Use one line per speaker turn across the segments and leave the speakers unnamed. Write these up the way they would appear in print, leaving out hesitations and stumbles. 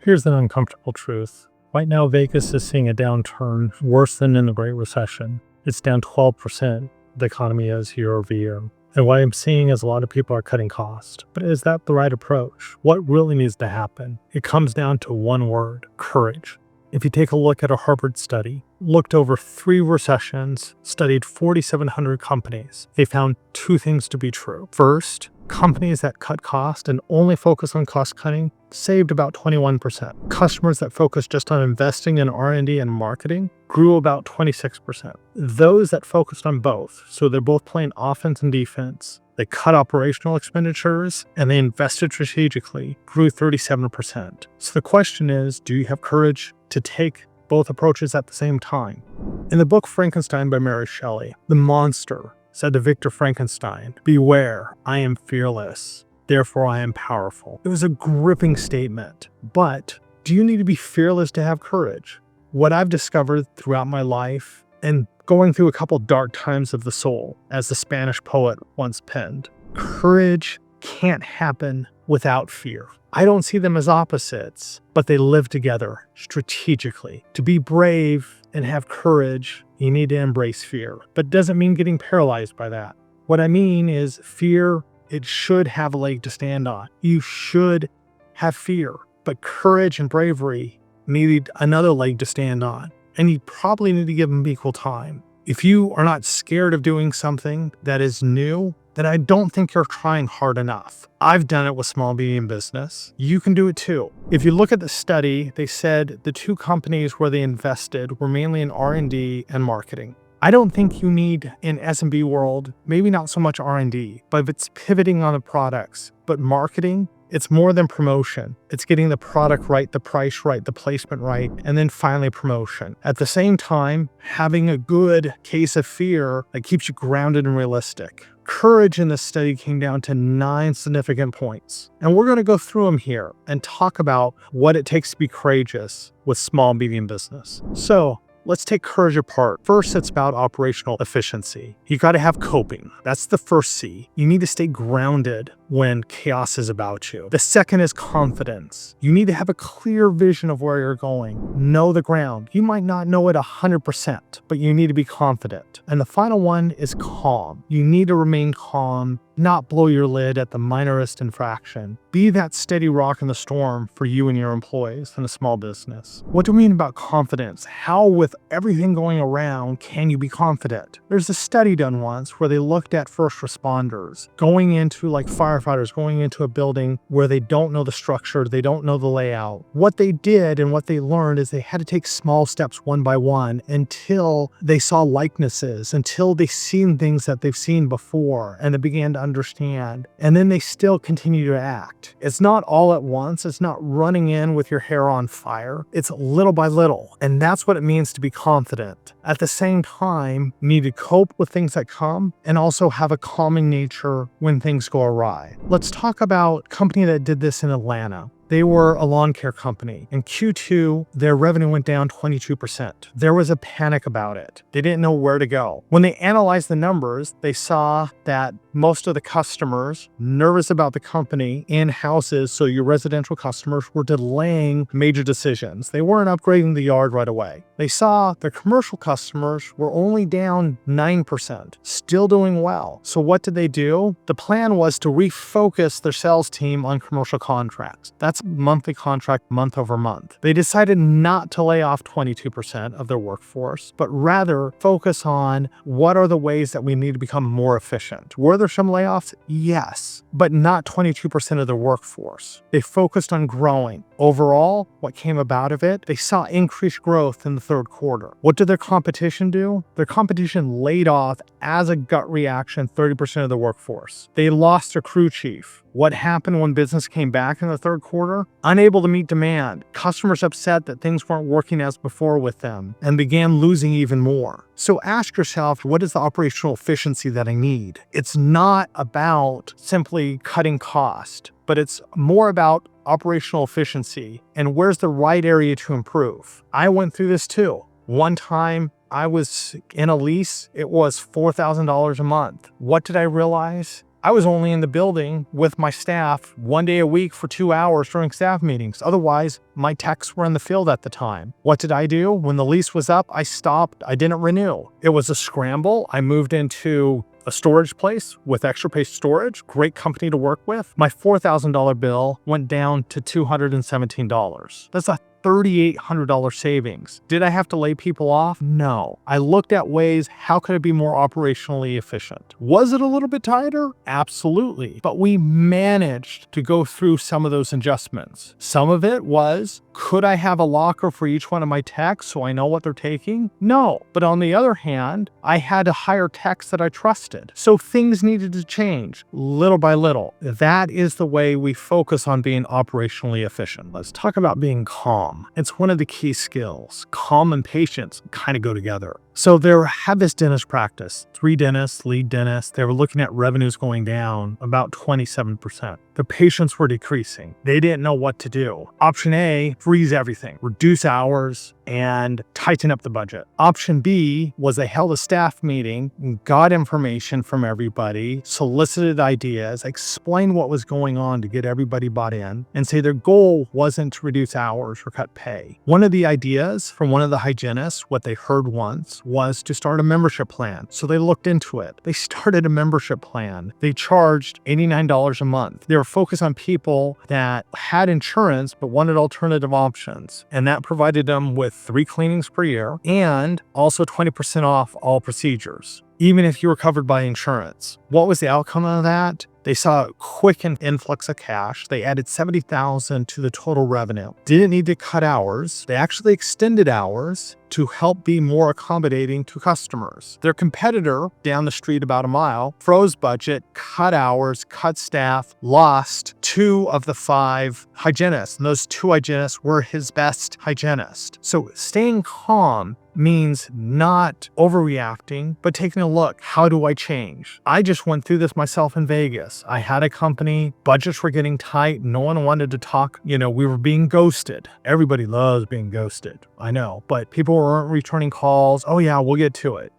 Here's an uncomfortable truth. Right now, Vegas is seeing a downturn worse than in the Great Recession. It's down 12%, the economy is year over year. And what I'm seeing is a lot of people are cutting costs. But is that the right approach? What really needs to happen? It comes down to one word: courage. If you take a look at a Harvard study, looked over 3 recessions, studied 4,700 companies, they found 2 things to be true. First, companies that cut cost and only focus on cost cutting saved about 21%. Customers that focus just on investing in R&D and marketing grew about 26%. Those that focused on both, so they're both playing offense and defense, they cut operational expenditures and they invested strategically, grew 37%. So the question is, do you have courage to take both approaches at the same time? In the book Frankenstein by Mary Shelley, the monster said to Victor Frankenstein, "Beware, I am fearless, therefore I am powerful." It was a gripping statement, but do you need to be fearless to have courage? What I've discovered throughout my life, and going through a couple dark times of the soul, as the Spanish poet once penned, courage can't happen without fear. I don't see them as opposites, but they live together strategically. To be brave and have courage, you need to embrace fear, but it doesn't mean getting paralyzed by that. What I mean is fear, it should have a leg to stand on. You should have fear, but courage and bravery need another leg to stand on, and you probably need to give them equal time. If you are not scared of doing something that is new, then I don't think you're trying hard enough. I've done it with small medium business. You can do it too. If you look at the study, they said the 2 companies where they invested were mainly in R&D and marketing. I don't think you need, in SMB world, maybe not so much R&D, but if it's pivoting on the products, but marketing, it's more than promotion. It's getting the product right, the price right, the placement right, and then finally promotion. At the same time, having a good case of fear that keeps you grounded and realistic. Courage in this study came down to 9 significant points. And we're going to go through them here and talk about what it takes to be courageous with small, medium business. So let's take courage apart. First, it's about operational efficiency. You got to have coping. That's the first C. You need to stay grounded when chaos is about you. The second is confidence. You need to have a clear vision of where you're going. Know the ground. You might not know it 100%, but you need to be confident. And the final one is calm. You need to remain calm, not blow your lid at the minorest infraction. Be that steady rock in the storm for you and your employees in a small business. What do we mean about confidence? How, with everything going around, can you be confident? There's a study done once where they looked at first responders going into, like firefighters, going into a building where they don't know the structure, they don't know the layout. What they did and what they learned is they had to take small steps one by one until they saw likenesses, until they seen things that they've seen before, and they began to understand. And then they still continue to act. It's not all at once. It's not running in with your hair on fire. It's little by little. And that's what it means to be confident. At the same time, you need to cope with things that come and also have a calming nature when things go awry. Let's talk about a company that did this in Atlanta. They were a lawn care company. In Q2, their revenue went down 22%. There was a panic about it. They didn't know where to go. When they analyzed the numbers, they saw that most of the customers, nervous about the company and houses, so your residential customers, were delaying major decisions. They weren't upgrading the yard right away. They saw their commercial customers were only down 9%, still doing well. So what did they do? The plan was to refocus their sales team on commercial contracts. That's monthly contract, month over month. They decided not to lay off 22% of their workforce, but rather focus on what are the ways that we need to become more efficient. Were there some layoffs? Yes, but not 22% of their workforce. They focused on growing. Overall, what came about of it? They saw increased growth in the 3rd quarter. What did their competition do? Their competition laid off, as a gut reaction, 30% of the workforce. They lost their crew chief. What happened when business came back in the 3rd quarter? Unable to meet demand. Customers upset that things weren't working as before with them and began losing even more. So ask yourself, what is the operational efficiency that I need? It's not about simply cutting cost, but it's more about operational efficiency and where's the right area to improve. I went through this too. One time I was in a lease, it was $4,000 a month. What did I realize?
I was only in the building with my staff 1 day a week for 2 hours during staff meetings. Otherwise, my techs were in the field at the time. What did I do? When the lease was up, I stopped. I didn't renew. It was a scramble. I moved into a storage place with extra space storage, great company to work with. My $4,000 bill went down to $217. That's a $3,800 savings. Did I have to lay people off? No. I looked at ways, how could it be more operationally efficient? Was it a little bit tighter? Absolutely. But we managed to go through some of those adjustments. Some of it was, could I have a locker for each one of my techs so I know what they're taking? No. But on the other hand, I had to hire techs that I trusted. So things needed to change little by little. That is the way we focus on being operationally efficient. Let's talk about being calm. It's one of the key skills. Calm and patience kind of go together. So they had this dentist practice, 3 dentists, lead dentists. They were looking at revenues going down about 27%. The patients were decreasing. They didn't know what to do. Option A, freeze everything, reduce hours, and tighten up the budget. Option B was they held a staff meeting, got information from everybody, solicited ideas, explained what was going on to get everybody bought in, and say their goal wasn't to reduce hours or cut pay. One of the ideas from one of the hygienists, what they heard once, was to start a membership plan. So they looked into it. They started a membership plan. They charged $89 a month. They were focused on people that had insurance but wanted alternative options. And that provided them with 3 cleanings per year and also 20% off all procedures, even if you were covered by insurance. What was the outcome of that? They saw a quick influx of cash. They added $70,000 to the total revenue. Didn't need to cut hours. They actually extended hours to help be more accommodating to customers. Their competitor down the street about a mile froze budget, cut hours, cut staff, lost 2 of the 5 hygienists. And those 2 hygienists were his best hygienist. So staying calm means not overreacting, but taking a look. How do I change? I just went through this myself in Vegas. I had a company, budgets were getting tight. No one wanted to talk. We were being ghosted. Everybody loves being ghosted. I know, but people weren't returning calls. Oh yeah, we'll get to it.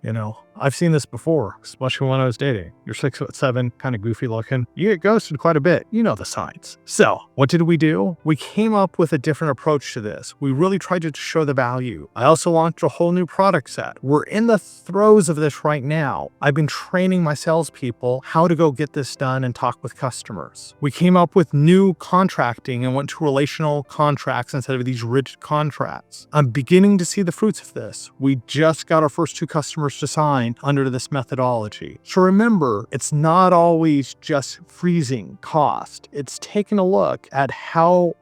I've seen this before, especially when I was dating. You're 6'7", kind of goofy looking. You get ghosted quite a bit. You know the signs. So what did we do? We came up with a different approach to this. We really tried to show the value. I also launched a whole new product set. We're in the throes of this right now. I've been training my salespeople how to go get this done and talk with customers. We came up with new contracting and went to relational contracts instead of these rigid contracts. I'm beginning to see the fruits of this. We just got our first 2 customers to sign under this methodology. So remember, it's not always just freezing cost. It's taking a look at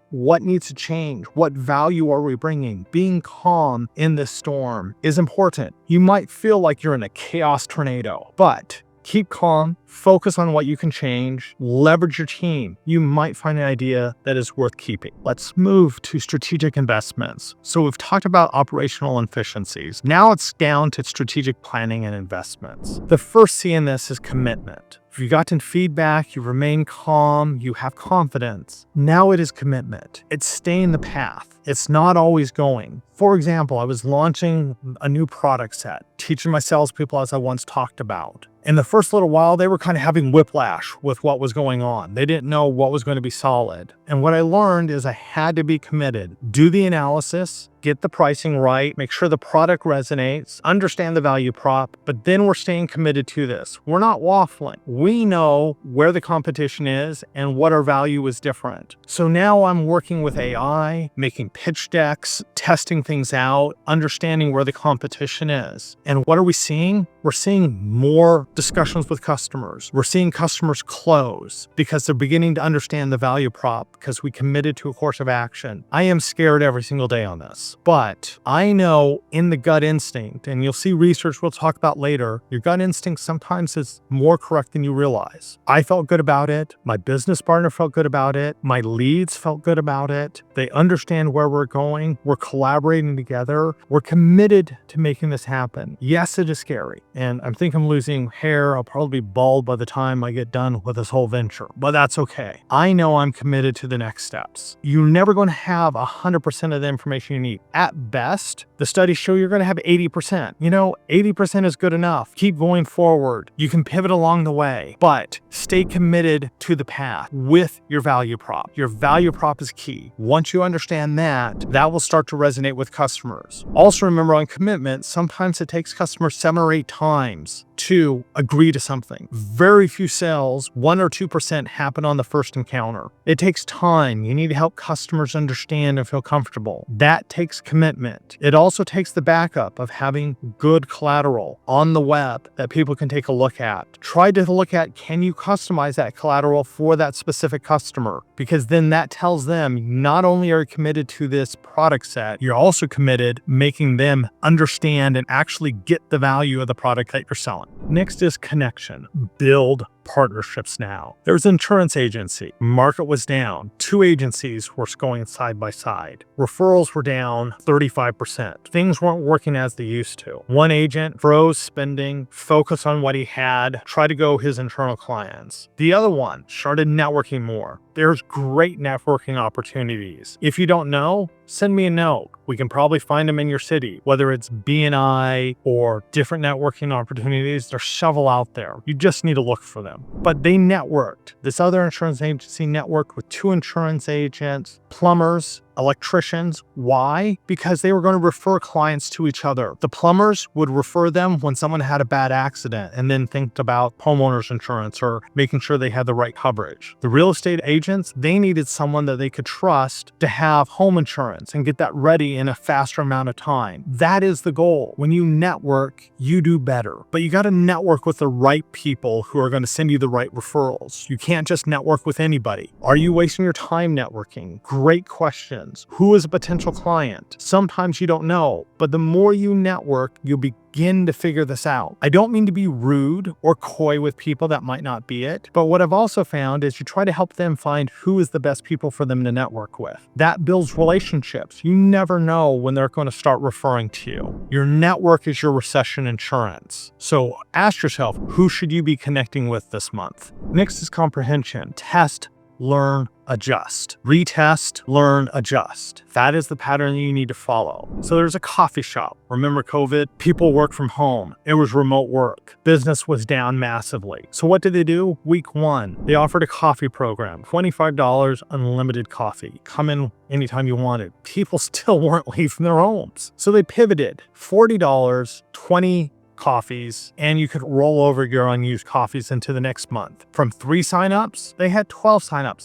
what needs to change? What value are we bringing? Being calm in this storm is important. You might feel like you're in a chaos tornado, but keep calm, focus on what you can change, leverage your team. You might find an idea that is worth keeping. Let's move to strategic investments. So we've talked about operational efficiencies. Now it's down to strategic planning and investments. The first C in this is commitment. If you've gotten feedback, you remain calm, you have confidence. Now it is commitment. It's staying the path. It's not always going. For example, I was launching a new product set, teaching my salespeople as I once talked about. In the first little while, they were kind of having whiplash with what was going on. They didn't know what was going to be solid. And what I learned is I had to be committed. Do the analysis, get the pricing right, make sure the product resonates, understand the value prop, but then we're staying committed to this. We're not waffling. We know where the competition is and what our value is different. So now I'm working with AI, making pitch decks, testing things out, understanding where the competition is. And what are we seeing? We're seeing more discussions with customers. We're seeing customers close because they're beginning to understand the value prop because we committed to a course of action. I am scared every single day on this, but I know in the gut instinct, and you'll see research we'll talk about later, your gut instinct sometimes is more correct than you realize. I felt good about it. My business partner felt good about it. My leads felt good about it. They understand where we're going. We're collaborating together. We're committed to making this happen. Yes, it is scary. and I'm thinking I'm losing hair. I'll probably be bald by the time I get done with this whole venture, but that's okay. I know I'm committed to the next steps. You're never going to have 100% of the information you need. At best, the studies show you're going to have 80%. 80% is good enough. Keep going forward. You can pivot along the way, but stay committed to the path with your value prop. Your value prop is key. Once you understand that, that will start to resonate with customers. Also remember, on commitment, sometimes it takes customers 7 or 8 times to agree to something. Very few sales, 1 or 2%, happen on the first encounter. It takes time. You need to help customers understand and feel comfortable. That takes commitment. It also takes the backup of having good collateral on the web that people can take a look at. Try to look at, can you customize that collateral for that specific customer? Because then that tells them not only are you committed to this product set, you're also committed making them understand and actually get the value of the product that you're selling. Next is connection. Build partnerships now. There's an insurance agency. Market was down. 2 agencies were going side by side. Referrals were down 35%. Things weren't working as they used to. One agent froze spending, focused on what he had, tried to go his internal clients. The other one started networking more. There's great networking opportunities. If you don't know, send me a note. We can probably find them in your city, whether it's BNI or different networking opportunities. There's several out there. You just need to look for them. But they networked. This other insurance agency networked with 2 insurance agents, plumbers, electricians. Why? Because they were going to refer clients to each other. The plumbers would refer them when someone had a bad accident and then think about homeowners insurance or making sure they had the right coverage. The real estate agents, they needed someone that they could trust to have home insurance and get that ready in a faster amount of time. That is the goal. When you network, you do better. But you got to network with the right people who are going to send you the right referrals. You can't just network with anybody. Are you wasting your time networking? Great question. Who is a potential client? Sometimes you don't know, but the more you network, you'll begin to figure this out. I don't mean to be rude or coy with people, that might not be it, but what I've also found is you try to help them find who is the best people for them to network with. That builds relationships. You never know when they're going to start referring to you. Your network is your recession insurance. So ask yourself, who should you be connecting with this month? Next is comprehension. Test, learn, adjust. Retest, learn, adjust. That is the pattern you need to follow. So there's a coffee shop. Remember COVID? People work from home. It was remote work. Business was down massively. So what did they do? Week 1, they offered a coffee program. $25, unlimited coffee. Come in anytime you wanted. People still weren't leaving their homes. So they pivoted. $40, 20 coffees, and you could roll over your unused coffees into the next month. From 3 signups, they had 12 signups.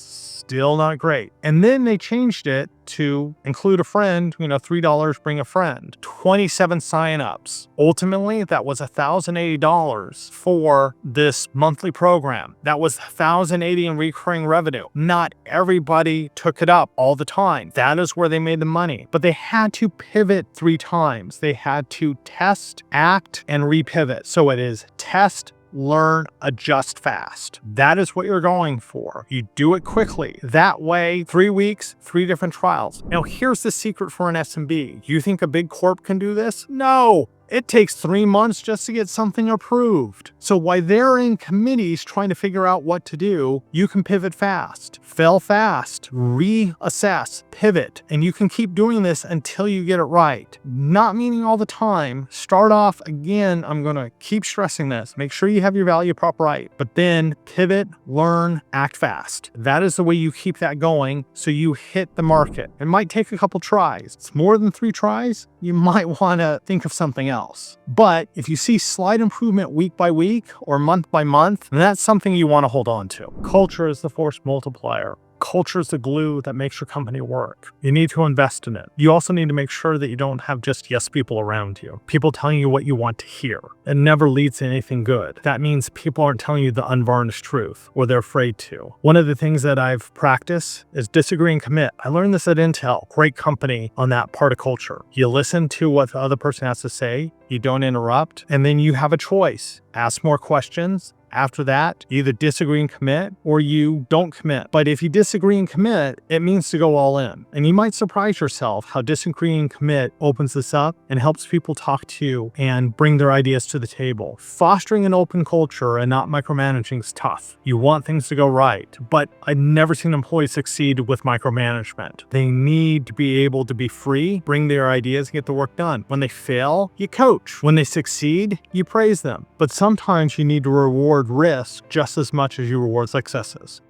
Still not great. And then they changed it to include a friend, $3, bring a friend. 27 signups. Ultimately, that was $1,080 for this monthly program. That was $1,080 in recurring revenue. Not everybody took it up all the time. That is where they made the money. But they had to pivot 3 times. They had to test, act, and repivot. So it is test, learn, adjust fast. That is what you're going for. You do it quickly. That way, 3 weeks, 3 different trials. Now, here's the secret for an SMB. You think a big corp can do this? No. It takes 3 months just to get something approved. So while they're in committees trying to figure out what to do, you can pivot fast, fail fast, reassess, pivot, and you can keep doing this until you get it right. Not meaning all the time. Start off, again, I'm going to keep stressing this. Make sure you have your value prop right, but then pivot, learn, act fast. That is the way you keep that going so you hit the market. It might take a couple tries. It's more than 3 tries. You might want to think of something else. But if you see slight improvement week by week or month by month, then that's something you want to hold on to. Culture is the force multiplier. Culture is the glue that makes your company work. You need to invest in it. You also need to make sure that you don't have just yes people around you. People telling you what you want to hear. It never leads to anything good. That means people aren't telling you the unvarnished truth, or they're afraid to. One of the things that I've practiced is disagree and commit. I learned this at Intel. Great company on that part of culture. You listen to what the other person has to say, you don't interrupt, and then you have a choice. Ask more questions, After that, you either disagree and commit or you don't commit. But if you disagree and commit, it means to go all in. And you might surprise yourself how disagreeing and commit opens this up and helps people talk to you and bring their ideas to the table. Fostering an open culture and not micromanaging is tough. You want things to go right, but I've never seen employees succeed with micromanagement. They need to be able to be free, bring their ideas, and get the work done. When they fail, you coach. When they succeed, you praise them. But sometimes you need to reward risk just as much as you reward successes.